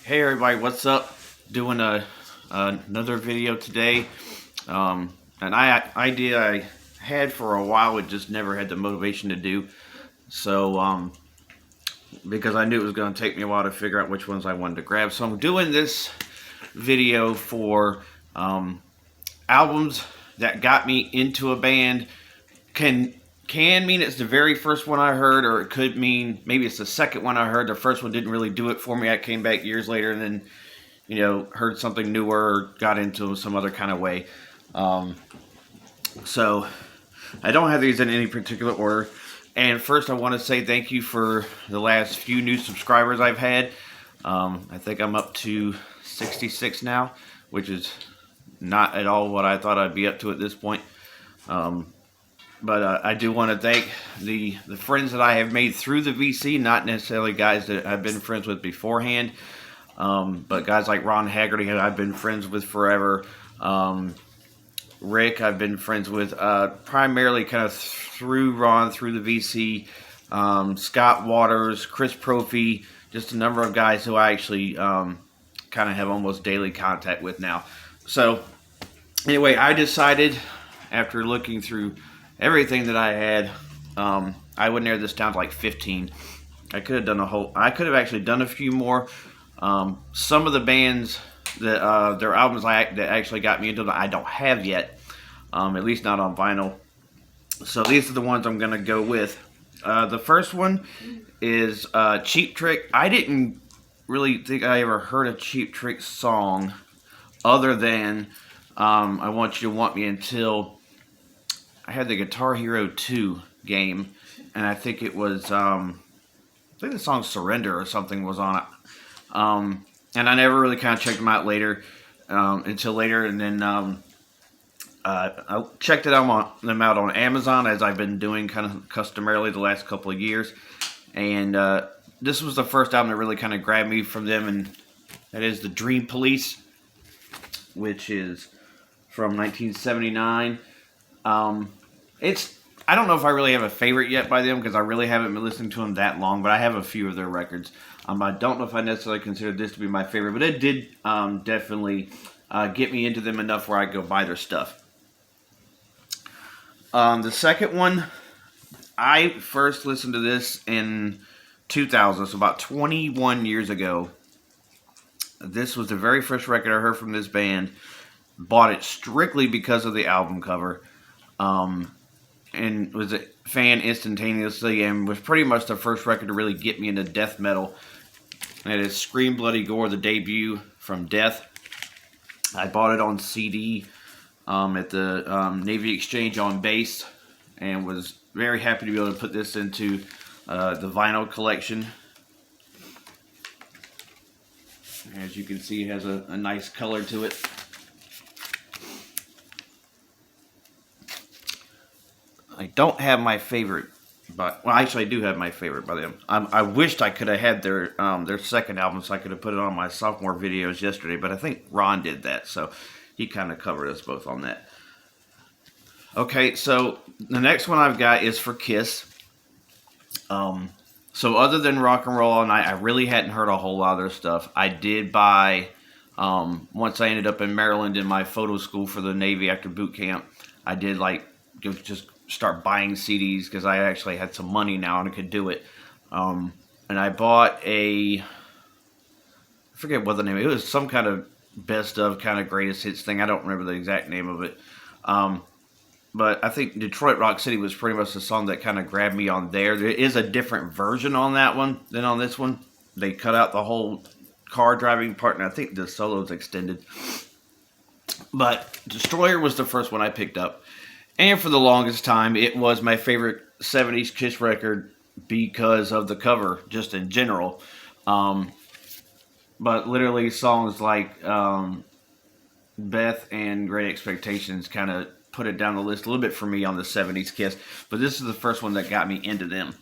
Hey everybody, what's up? Doing another video today. An idea I had for a while, but just never had the motivation to do. So, because I knew it was going to take me a while to figure out which ones I wanted to grab. So I'm doing this video for albums that got me into a band. Can mean it's the very first one I heard, or it could mean maybe it's the second one I heard. The first one didn't really do it for me. I came back years later and then heard something newer or got into some other kind of way. So I don't have these in any particular order. And first, I want to say thank you for the last few new subscribers I've had. I think I'm up to 66 now, which is not at all what I thought I'd be up to at this point. But I do want to thank the friends that I have made through the VC, not necessarily guys that I've been friends with beforehand. But guys like Ron Haggerty, I've been friends with forever. Rick, I've been friends with primarily kind of through Ron, through the VC. Scott Waters, Chris Prophy, just a number of guys who I actually kind of have almost daily contact with now. So anyway, I decided after looking through everything that I had, I would narrow this down to like 15. I could have actually done a few more. Some of the bands that their albums that actually got me into them, I don't have yet, at least not on vinyl. So these are the ones I'm gonna go with. The first one is Cheap Trick. I didn't really think I ever heard a Cheap Trick song other than I Want You to Want Me until I had the Guitar Hero 2 game, and I think it was I think the song Surrender or something was on it. And I never really kind of checked them out later, until later, and then I checked them out on Amazon, as I've been doing kind of customarily the last couple of years, and this was the first album that really kind of grabbed me from them, and that is the Dream Police, which is from 1979. I don't know if I really have a favorite yet by them, because I really haven't been listening to them that long, but I have a few of their records. I don't know if I necessarily consider this to be my favorite, but it did definitely get me into them enough where I go buy their stuff. The second one, I first listened to this in 2000, so about 21 years ago. This was the very first record I heard from this band. Bought it strictly because of the album cover. And was a fan instantaneously, and was pretty much the first record to really get me into death metal. And it is Scream Bloody Gore, the debut from Death. I bought it on CD at the Navy Exchange on base, and was very happy to be able to put this into the vinyl collection. As you can see, it has a nice color to it. I don't have my favorite, well, actually I do have my favorite by them. I wished I could have had their second album, so I could have put it on my sophomore videos yesterday, but I think Ron did that, so he kind of covered us both on that. Okay, so the next one I've got is for Kiss. So other than Rock and Roll All Night, I really hadn't heard a whole lot of their stuff. I did buy, once I ended up in Maryland in my photo school for the Navy after boot camp, I did just start buying CDs, because I actually had some money now and I could do it. And I bought I forget what the name, it was some kind of best of kind of greatest hits thing. I don't remember the exact name of it. But I think Detroit Rock City was pretty much the song that kind of grabbed me on there. There is a different version on that one than on this one. They cut out the whole car driving part, and I think the solo's extended. But Destroyer was the first one I picked up. And for the longest time, it was my favorite 70s Kiss record because of the cover, just in general. But literally songs like Beth and Great Expectations kind of put it down the list a little bit for me on the 70s Kiss. But this is the first one that got me into them.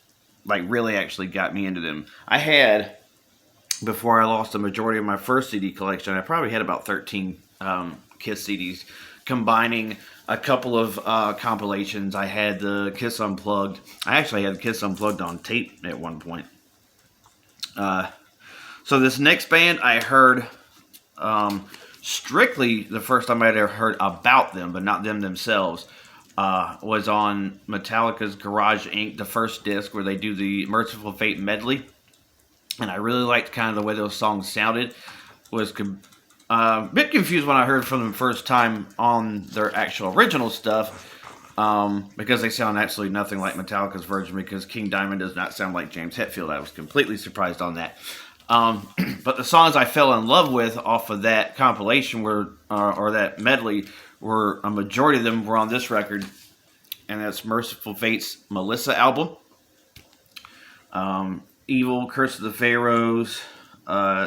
Really actually got me into them. I had, before I lost the majority of my first CD collection, I probably had about 13 Kiss CDs, combining a couple of compilations. I had the Kiss Unplugged. I actually had Kiss Unplugged on tape at one point. So this next band I heard strictly the first time I'd ever heard about them, but not them themselves, was on Metallica's Garage Inc., the first disc where they do the Merciful Fate medley. And I really liked kind of the way those songs sounded. Was a bit confused when I heard from them first time on their actual original stuff, because they sound absolutely nothing like Metallica's version, because King Diamond does not sound like James Hetfield. I was completely surprised on that. But the songs I fell in love with off of that compilation were, or that medley, were a majority of them were on this record, and that's Merciful Fate's Melissa album. Evil, Curse of the Pharaohs,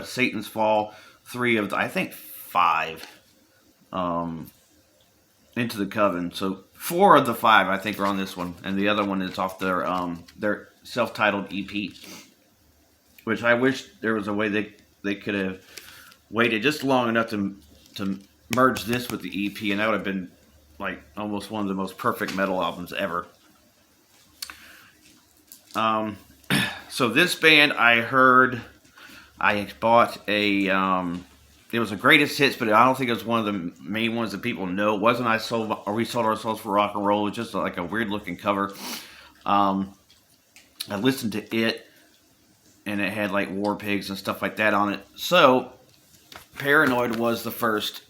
Satan's Fall, 3 of the, I think 5, Into the Coven. So 4 of the 5 I think are on this one, and the other one is off their self-titled EP. Which I wish there was a way they could have waited just long enough to merge this with the EP, and that would have been like almost one of the most perfect metal albums ever. So this band I bought a it was a greatest hits, but I don't think it was one of the main ones that people know. It wasn't We Sold Ourselves for Rock and Roll. It was just like a weird looking cover. I listened to it, and it had like War Pigs and stuff like that on it. So Paranoid was the first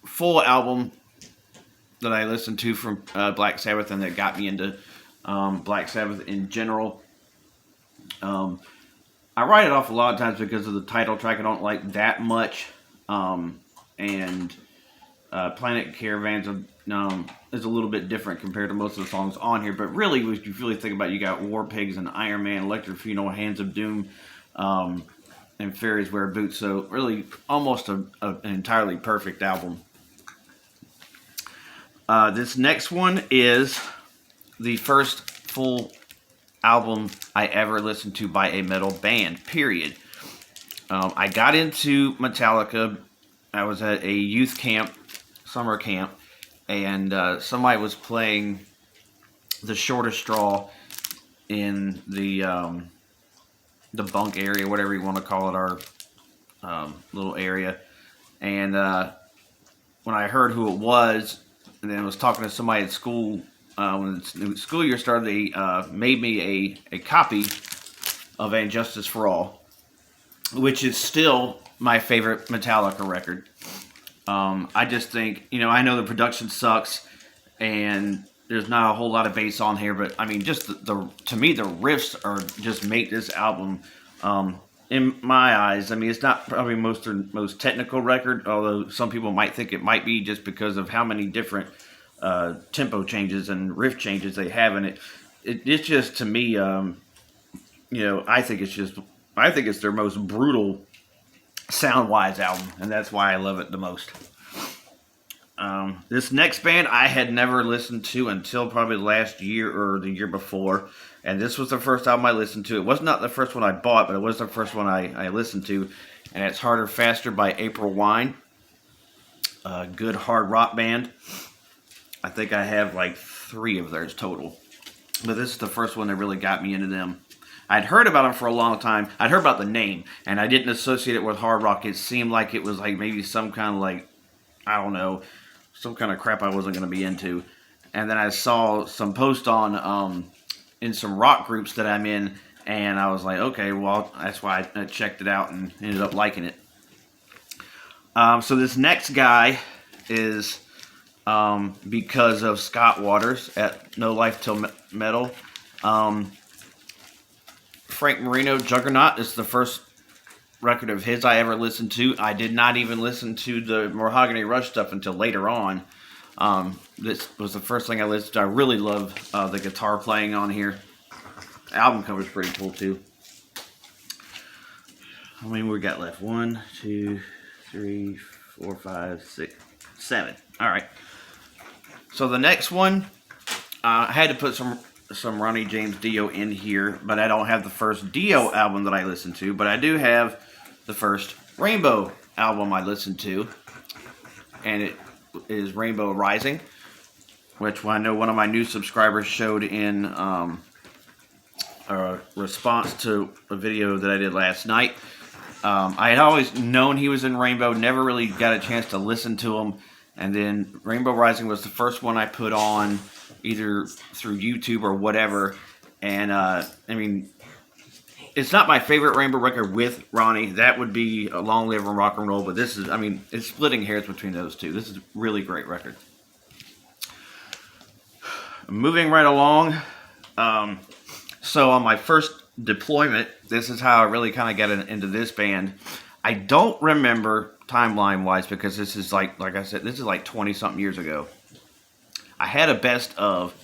full album that I listened to from Black Sabbath, and that got me into Black Sabbath in general. I write it off a lot of times because of the title track. I don't like that much. And Planet Caravans is a little bit different compared to most of the songs on here. But really, if you really think about it, you got War Pigs and Iron Man, Electric Funeral, Hands of Doom, and Fairies Wear Boots. So really, almost an entirely perfect album. This next one is the first full album I ever listened to by a metal band, period. I got into Metallica. I was at a youth camp, summer camp, and somebody was playing The Shortest Straw in the bunk area, whatever you want to call it, our little area. And when I heard who it was, and then I was talking to somebody at school, when the school year started, they made me a copy of And Justice for All, which is still my favorite Metallica record. I just think, I know the production sucks, and there's not a whole lot of bass on here, but I mean, just to me, the riffs are just make this album, in my eyes. I mean, it's not probably most technical record, although some people might think it might be, just because of how many different tempo changes and riff changes they have in it. It's just, to me, I think it's their most brutal sound-wise album, and that's why I love it the most. This next band I had never listened to until probably last year or the year before, and this was the first album I listened to. It was not the first one I bought, but it was the first one I listened to, and it's Harder Faster by April Wine. A good hard rock band. I think I have like 3 of theirs total, but this is the first one that really got me into them. I'd heard about them for a long time. I'd heard about the name, and I didn't associate it with hard rock. It seemed like it was like maybe some kind of like, I don't know, some kind of crap I wasn't going to be into. And then I saw some posts on in some rock groups that I'm in, and I was like, okay, well, that's why I checked it out and ended up liking it. So this next guy is because of Scott Waters at No Life Till Metal. Frank Marino, Juggernaut, is the first record of his I ever listened to. I did not even listen to the Mahogany Rush stuff until later on. This was the first thing I listened to. I really love the guitar playing on here. The album cover is pretty cool too. How many we got left? 1, 2, 3, 4, 5, 6, 7. All right. So the next one, I had to put some Ronnie James Dio in here, but I don't have the first Dio album that I listened to, but I do have the first Rainbow album I listened to, and it is Rainbow Rising, which I know one of my new subscribers showed in a response to a video that I did last night. I had always known he was in Rainbow, never really got a chance to listen to him. And then Rainbow Rising was the first one I put on, either through YouTube or whatever. And I mean, it's not my favorite Rainbow record with Ronnie. That would be Long Live and Rock and Roll. But this is, I mean, it's splitting hairs between those two. This is a really great record. Moving right along. So on my first deployment, this is how I really kind of got into this band. I don't remember timeline wise because this is like I said, this is like 20 something years ago. I had a best of,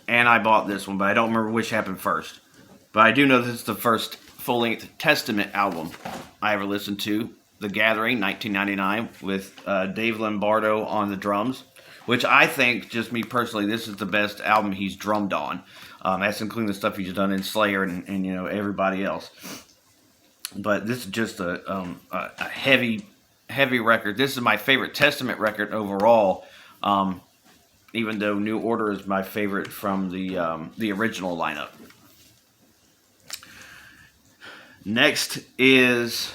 and I bought this one, but I don't remember which happened first. But I do know this is the first full-length Testament album I ever listened to. The Gathering, 1999, with Dave Lombardo on the drums, which I think, just me personally, this is the best album he's drummed on. That's including the stuff he's done in Slayer and you know, everybody else. But this is just a heavy record. This is my favorite Testament record overall. Even though New Order is my favorite from the original lineup. Next is,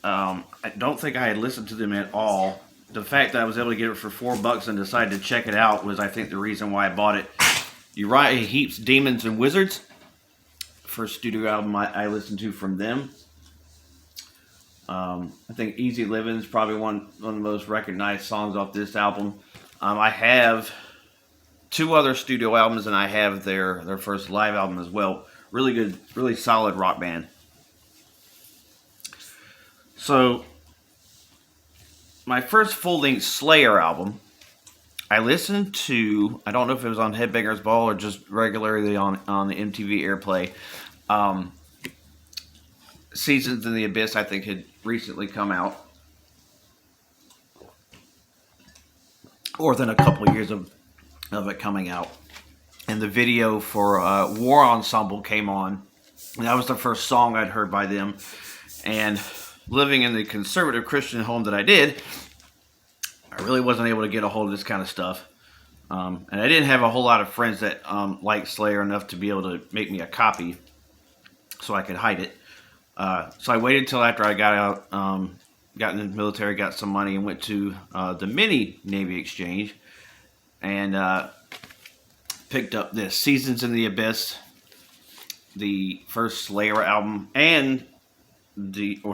I don't think I had listened to them at all. The fact that I was able to get it for $4 and decided to check it out was, I think, the reason why I bought it. Uriah Heep's Demons and Wizards, first studio album I listened to from them. I think Easy Living is probably one of the most recognized songs off this album. I have 2 other studio albums, and I have their first live album as well. Really good, really solid rock band. So, my first full-length Slayer album, I listened to, I don't know if it was on Headbangers Ball or just regularly on the MTV Airplay. Seasons in the Abyss, I think, had recently come out. Or within a couple of years of it coming out. And the video for War Ensemble came on. And that was the first song I'd heard by them. And living in the conservative Christian home that I did, I really wasn't able to get a hold of this kind of stuff. And I didn't have a whole lot of friends that liked Slayer enough to be able to make me a copy so I could hide it. So I waited till after I got out, got in the military, got some money, and went to the mini Navy Exchange. And picked up this Seasons in the Abyss, the first Slayer album, and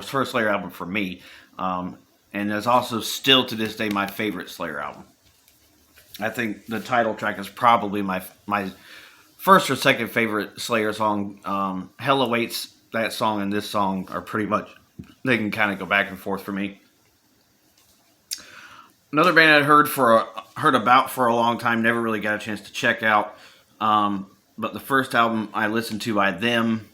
first Slayer album for me, and it's also still to this day my favorite Slayer album. I think the title track is probably my first or second favorite Slayer song. Hell Awaits, that song and this song are pretty much, they can kind of go back and forth for me. Another band I'd heard about for a long time, never really got a chance to check out. But the first album I listened to by them,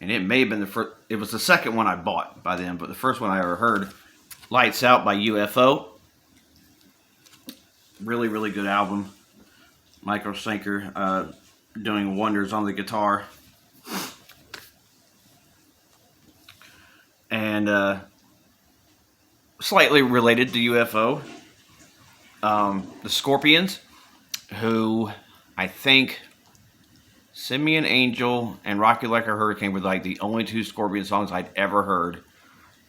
and it may have been it was the second one I bought by them, but the first one I ever heard, Lights Out by UFO. Really, really good album. Michael Schenker doing wonders on the guitar. And slightly related to UFO, the Scorpions, who I think Send Me an Angel and Rock You Like a Hurricane were like the only 2 Scorpion songs I'd ever heard.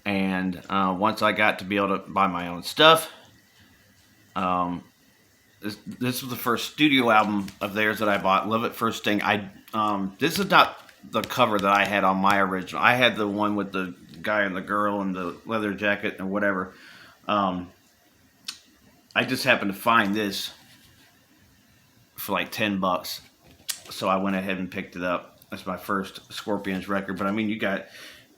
And once I got to be able to buy my own stuff, this was the first studio album of theirs that I bought, Love at First Sting. This is not the cover that I had on my original. I had the one with the guy and the girl and the leather jacket and whatever. I just happened to find this for like $10, so I went ahead and picked it up. That's my first Scorpions record. But I mean, you got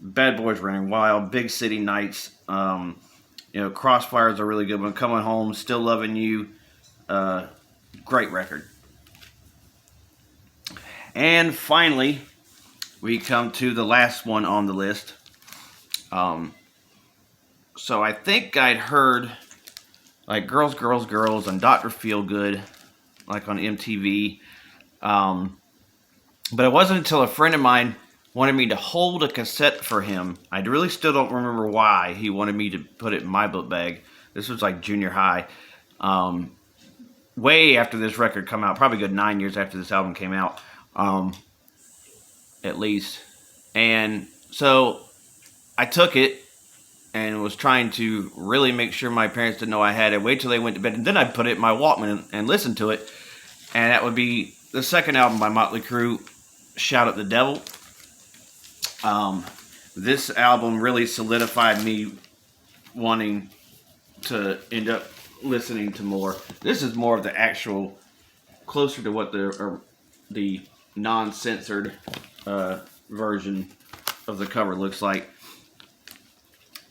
Bad Boys Running Wild, Big City Nights, Crossfire is a really good one. Coming Home, Still Loving You, great record. And finally, we come to the last one on the list. So I think I'd heard like Girls, Girls, Girls and Dr. Feelgood, like on MTV. But it wasn't until a friend of mine wanted me to hold a cassette for him. I really still don't remember why he wanted me to put it in my book bag. This was like junior high. Way after this record come out, probably a good 9 years after this album came out. At least. And so I took it and was trying to really make sure my parents didn't know I had it. Wait till they went to bed, and then I'd put it in my Walkman and listen to it. And that would be the second album by Motley Crue, Shout at the Devil. This album really solidified me wanting to end up listening to more. This is more of the actual, closer to what the non-censored version of the cover looks like.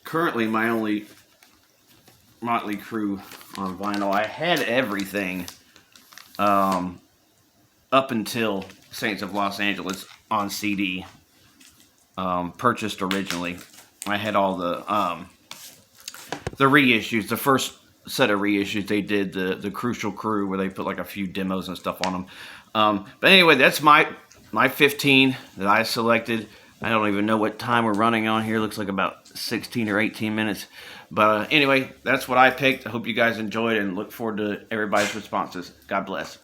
Currently, my only Motley Crue on vinyl. I had everything up until Saints of Los Angeles on CD, purchased originally. I had all the reissues, the first set of reissues they did, the Crucial Crew, where they put like a few demos and stuff on them. But anyway, that's my 15 that I selected. I don't even know what time we're running on here. Looks like about 16 or 18 minutes. But anyway, that's what I picked. I hope you guys enjoyed and look forward to everybody's responses. God bless.